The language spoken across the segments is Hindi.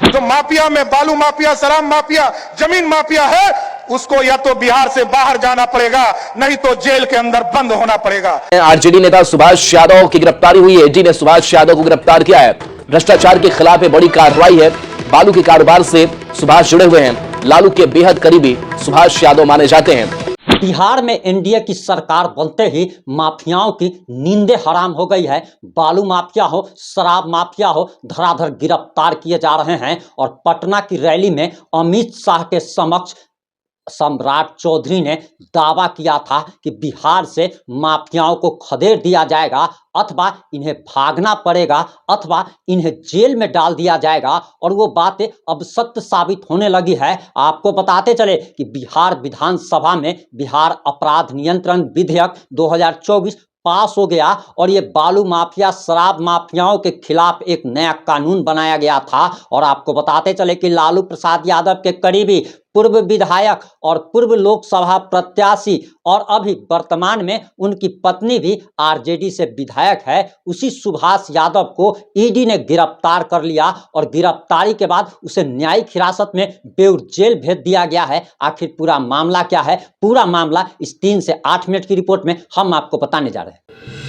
जो माफिया में बालू माफिया, शराब माफिया, जमीन माफिया है, उसको या तो बिहार से बाहर जाना पड़ेगा, नहीं तो जेल के अंदर बंद होना पड़ेगा। आरजेडी नेता सुभाष यादव की गिरफ्तारी हुई है। ईडी ने सुभाष यादव को गिरफ्तार किया है। भ्रष्टाचार के खिलाफ बड़ी कार्रवाई है। बालू के कारोबार से सुभाष जुड़े हुए हैं। लालू के बेहद करीबी सुभाष यादव माने जाते हैं। बिहार में एनडीए की सरकार बनते ही माफियाओं की नींदें हराम हो गई है। बालू माफिया हो, शराब माफिया हो, धड़ाधड़ गिरफ्तार किए जा रहे हैं। और पटना की रैली में अमित शाह के समक्ष सम्राट चौधरी ने दावा किया था कि बिहार से माफियाओं को खदेड़ दिया जाएगा, अथवा इन्हें भागना पड़ेगा, अथवा इन्हें जेल में डाल दिया जाएगा। और वो बातें अब सत्य साबित होने लगी है। आपको बताते चले कि बिहार विधानसभा में बिहार अपराध नियंत्रण विधेयक 2024 पास हो गया और ये बालू माफिया, शराब माफियाओं के खिलाफ एक नया कानून बनाया गया था। और आपको बताते चले कि लालू प्रसाद यादव के करीबी पूर्व विधायक और पूर्व लोकसभा प्रत्याशी और अभी वर्तमान में उनकी पत्नी भी आरजेडी से विधायक है, उसी सुभाष यादव को ईडी ने गिरफ्तार कर लिया। और गिरफ्तारी के बाद उसे न्यायिक हिरासत में बेऊर जेल भेज दिया गया है। आखिर पूरा मामला क्या है? पूरा मामला इस 3 से 8 मिनट की रिपोर्ट में हम आपको बताने जा रहे हैं।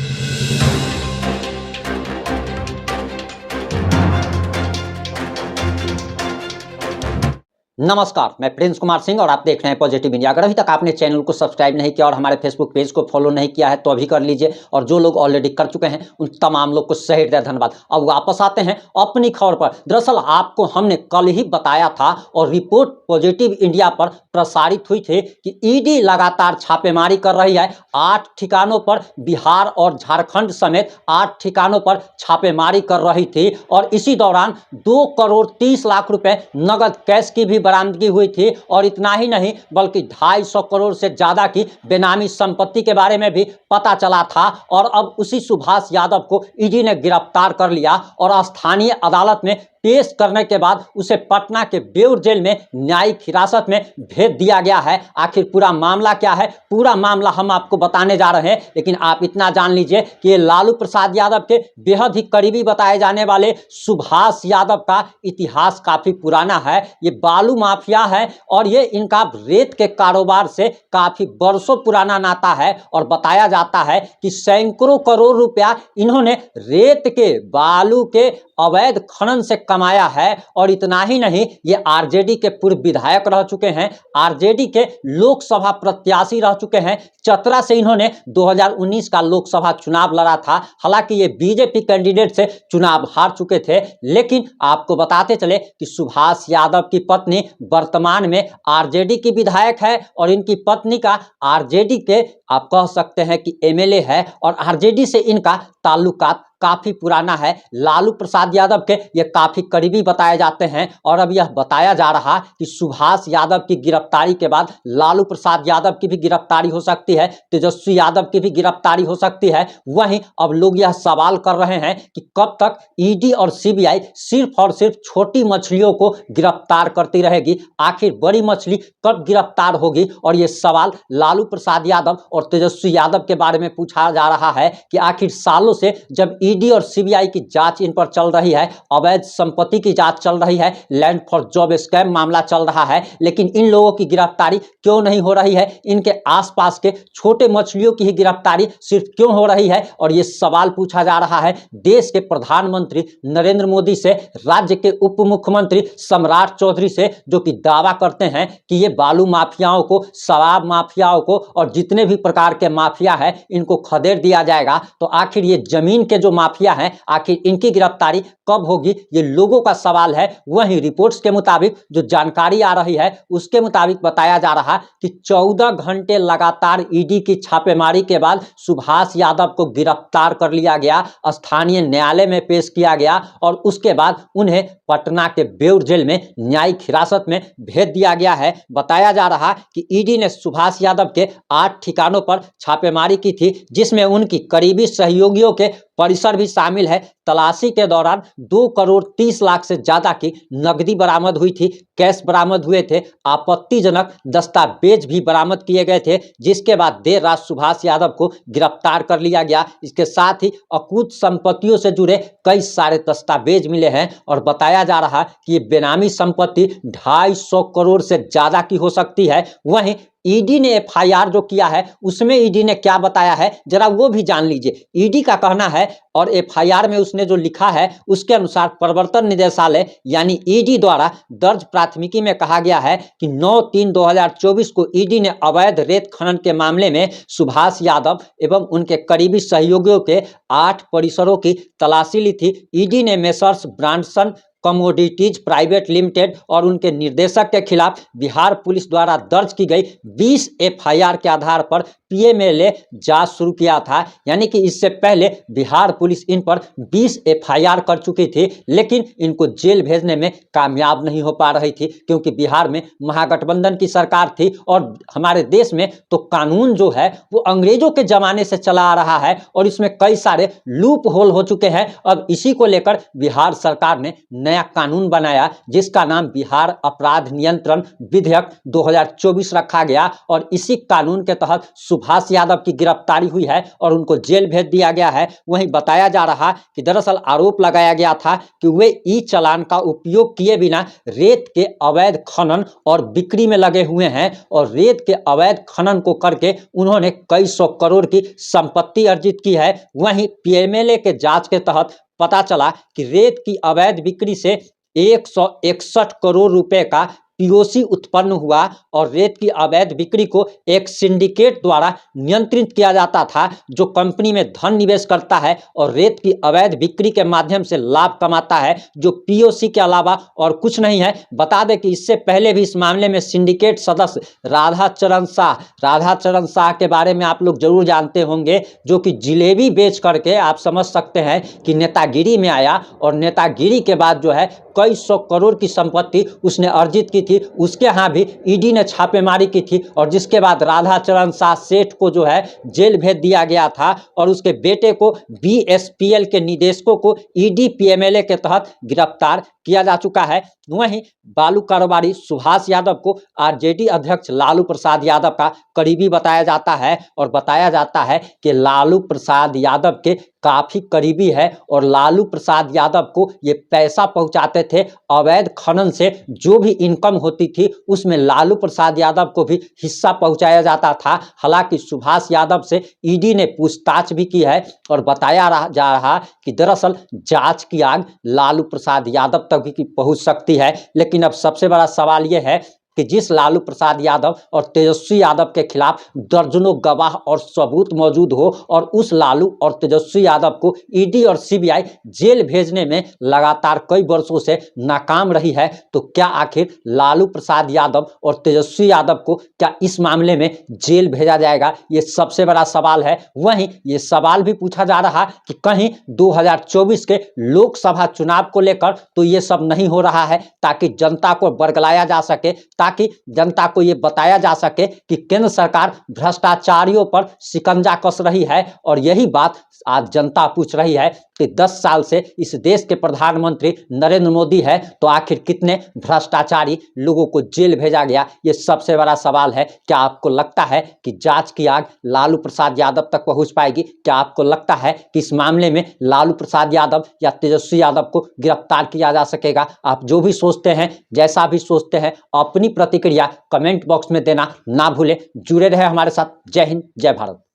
नमस्कार, मैं प्रिंस कुमार सिंह और आप देख रहे हैं पॉजिटिव इंडिया। अगर अभी तक आपने चैनल को सब्सक्राइब नहीं किया और हमारे फेसबुक पेज को फॉलो नहीं किया है तो अभी कर लीजिए। और जो लोग ऑलरेडी कर चुके हैं उन तमाम लोग को सही हृदय धन्यवाद। अब वापस आते हैं अपनी खबर पर। दरअसल आपको हमने कल ही बताया था और रिपोर्ट पॉजिटिव इंडिया पर प्रसारित हुई थी कि ईडी लगातार छापेमारी कर रही है। 8 ठिकानों पर बिहार और झारखंड समेत 8 ठिकानों पर छापेमारी कर रही थी। और इसी दौरान 2 करोड़ 30 लाख रुपए नगद कैश की भी बरामदगी हुई थी। और इतना ही नहीं बल्कि 250 करोड़ से ज्यादा की बेनामी संपत्ति के बारे में भी पता चला था। और अब उसी सुभाष यादव को ईडी ने गिरफ्तार कर लिया और स्थानीय अदालत में पेश करने के बाद उसे पटना के बेऊर जेल में न्यायिक हिरासत में भेज दिया गया है। आखिर पूरा मामला क्या है? पूरा मामला हम आपको बताने जा रहे हैं। लेकिन आप इतना जान लीजिए कि ये लालू प्रसाद यादव के बेहद ही करीबी बताए जाने वाले सुभाष यादव का इतिहास काफी पुराना है। ये बालू माफिया है और ये इनका रेत के कारोबार से काफी बरसों पुराना नाता है। और बताया जाता है कि सैकड़ों करोड़ रुपया इन्होंने रेत के, बालू के अवैध खनन से कमाया है। और इतना ही नहीं, ये आरजेडी के पूर्व विधायक रह चुके हैं, आरजेडी के लोकसभा प्रत्याशी रह चुके हैं। चतरा से इन्होंने 2019 का लोकसभा चुनाव लड़ा था। हालांकि ये बीजेपी कैंडिडेट से चुनाव हार चुके थे। लेकिन आपको बताते चले कि सुभाष यादव की पत्नी वर्तमान में आरजेडी की विधायक है और इनकी पत्नी का आरजेडी के, आप कह सकते हैं कि एमएलए है। और आरजेडी से इनका ताल्लुकात काफी पुराना है। लालू प्रसाद यादव के ये काफी करीबी बताए जाते हैं। और अब यह बताया जा रहा कि सुभाष यादव की गिरफ्तारी के बाद लालू प्रसाद यादव की भी गिरफ्तारी हो सकती है, तेजस्वी यादव की भी गिरफ्तारी हो सकती है। वहीं अब लोग यह सवाल कर रहे हैं कि कब तक ईडी और सीबीआई सिर्फ और सिर्फ छोटी मछलियों को गिरफ्तार करती रहेगी? आखिर बड़ी मछली कब गिरफ्तार होगी? और ये सवाल लालू प्रसाद यादव और तेजस्वी यादव के बारे में पूछा जा रहा है कि आखिर सालों से जब ईडी और सीबीआई की जांच इन पर चल रही है, अवैध संपत्ति की जांच चल रही है, लैंड फॉर जॉब स्कैम मामला चल रहा है, लेकिन इन लोगों की गिरफ्तारी क्यों नहीं हो रही है? इनके आसपास के छोटे मछलियों की ही गिरफ्तारी सिर्फ क्यों हो रही है? और ये सवाल पूछा जा रहा है देश के प्रधानमंत्री नरेंद्र मोदी से, राज्य के उप मुख्यमंत्री सम्राट चौधरी से, जो कि दावा करते हैं कि ये बालू माफियाओं को, शराब माफियाओं को और जितने भी प्रकार के माफिया है इनको खदेड़ दिया जाएगा। तो आखिर ये जमीन के जो माफिया हैं, आखिर इनकी गिरफ्तारी कब होगी? ये लोगों का सवाल है। वहीं रिपोर्ट्स के मुताबिक जो जानकारी आ रही है उसके मुताबिक बताया जा रहा कि 14 घंटे लगातार ईडी की छापेमारी के बाद सुभाष यादव को गिरफ्तार कर लिया गया, स्थानीय न्यायालय में पेश किया गया और उसके बाद उन्हें पटना के बेऊर जेल में न्यायिक हिरासत में भेज दिया गया है। बताया जा रहा कि ईडी ने सुभाष यादव के 8 ठिकानों पर छापेमारी की थी, जिसमें उनकी करीबी सहयोगियों के परिसर भी शामिल है। तलाशी के दौरान 2 करोड़ 30 लाख से ज्यादा की नकदी बरामद हुई थी, कैश बरामद हुए थे, आपत्तिजनक दस्तावेज भी बरामद किए गए थे, जिसके बाद देर रात सुभाष यादव को गिरफ्तार कर लिया गया। इसके साथ ही अकूत संपत्तियों से जुड़े कई सारे दस्तावेज मिले हैं और बताया जा रहा है कि ये बेनामी संपत्ति 250 करोड़ से ज्यादा की हो सकती है। वहीं ईडी ने एफआईआर जो किया है उसमें ईडी ने क्या बताया है जरा वो भी जान लीजिए। ईडी का कहना है और एफआईआर में उसने जो लिखा है उसके अनुसार प्रवर्तन निदेशालय यानी ईडी द्वारा दर्ज प्राथमिकी में कहा गया है कि 9/3/2024 को ईडी ने अवैध रेत खनन के मामले में सुभाष यादव एवं उनके करीबी सहयोगियों के 8 परिसरों की तलाशी ली थी। ईडी ने messrs Branson commodities private limited और उनके निर्देशक के खिलाफ बिहार पुलिस द्वारा दर्ज की गई 20 एफआईआर के आधार पर पीएमएलए जांच शुरू किया था। यानी कि इससे पहले बिहार पुलिस इन पर 20 एफआईआर कर चुकी थी, लेकिन इनको जेल भेजने में कामयाब नहीं हो पा रही थी, क्योंकि बिहार में महागठबंधन की सरकार थी और हमारे देश में तो कानून जो है वो अंग्रेजों के जमाने से चला आ रहा है और इसमें कई सारे लूप होल हो चुके हैं। अब इसी को लेकर बिहार सरकार ने नया कानून बनाया जिसका नाम बिहार अपराध नियंत्रण विधेयक 2024 रखा गया और इसी कानून के तहत सुभाष यादव की गिरफ्तारी हुई है और उनको जेल भेज दिया गया है। वहीं बताया जा रहा कि दरअसल आरोप लगाया गया था कि वे ई चालान का उपयोग किए बिना रेत के अवैध खनन और बिक्री में लगे हुए हैं और रेत के अवैध खनन को करके उन्होंने कई 100 करोड़ की संपत्ति अर्जित की है। वहीं पीएमएलए के जांच के तहत पता चला कि रेत की अवैध बिक्री से 161 करोड़ रुपए का पीओसी उत्पन्न हुआ और रेत की अवैध बिक्री को एक सिंडिकेट द्वारा नियंत्रित किया जाता था जो कंपनी में धन निवेश करता है और रेत की अवैध बिक्री के माध्यम से लाभ कमाता है, जो पीओसी के अलावा और कुछ नहीं है। बता दें कि इससे पहले भी इस मामले में सिंडिकेट सदस्य राधा चरण शाह के बारे में आप लोग जरूर जानते होंगे, जो कि जिलेबी बेच करके आप समझ सकते हैं कि नेतागिरी में आया और नेतागिरी के बाद जो है कई 100 करोड़ की संपत्ति उसने अर्जित की थी। उसके यहाँ भी ईडी ने छापेमारी की थी और जिसके बाद राधा चरण शाह सेठ को जो है जेल भेज दिया गया था और उसके बेटे को बीएसपीएल के निदेशकों को ईडी पीएमएलए के तहत गिरफ्तार किया जा चुका है। वहीं बालू कारोबारी सुभाष यादव को आरजेडी अध्यक्ष लालू प्रसाद यादव का करीबी बताया जाता है और बताया जाता है कि लालू प्रसाद यादव के काफी करीबी है और लालू प्रसाद यादव को ये पैसा पहुंचाते थे। अवैध खनन से जो भी इनकम होती थी उसमें लालू प्रसाद यादव को भी हिस्सा पहुंचाया जाता था। हालांकि सुभाष यादव से ईडी ने पूछताछ भी की है और बताया जा रहा कि दरअसल जांच की आग लालू प्रसाद यादव तक भी पहुंच सकती है। लेकिन अब सबसे बड़ा सवाल यह है कि जिस लालू प्रसाद यादव और तेजस्वी यादव के खिलाफ दर्जनों गवाह और सबूत मौजूद हो और उस लालू और तेजस्वी यादव को ईडी और सीबीआई जेल भेजने में लगातार कई वर्षों से नाकाम रही है, तो क्या आखिर लालू प्रसाद यादव और तेजस्वी यादव को क्या इस मामले में जेल भेजा जाएगा, ये सबसे बड़ा सवाल है। वहीं ये सवाल भी पूछा जा रहा कि कहीं 2024 के लोकसभा चुनाव को लेकर तो ये सब नहीं हो रहा है ताकि जनता को बरगलाया जा सके, ताकि जनता को ये बताया जा सके कि केंद्र सरकार भ्रष्टाचारियों पर शिकंजा कस रही है। और यही बात आज जनता पूछ रही है कि 10 साल से इस देश के प्रधानमंत्री नरेंद्र मोदी है तो आखिर कितने भ्रष्टाचारी लोगों को जेल भेजा गया, ये सबसे बड़ा सवाल है। क्या आपको लगता है कि जांच की आग लालू प्रसाद यादव तक पहुंच पाएगी? क्या आपको लगता है कि इस मामले में लालू प्रसाद यादव या तेजस्वी यादव को गिरफ्तार किया जा सकेगा? आप जो भी सोचते हैं, जैसा भी सोचते हैं, अपनी प्रतिक्रिया कमेंट बॉक्स में देना ना भूलें। जुड़े रहे हमारे साथ। जय हिंद, जय भारत।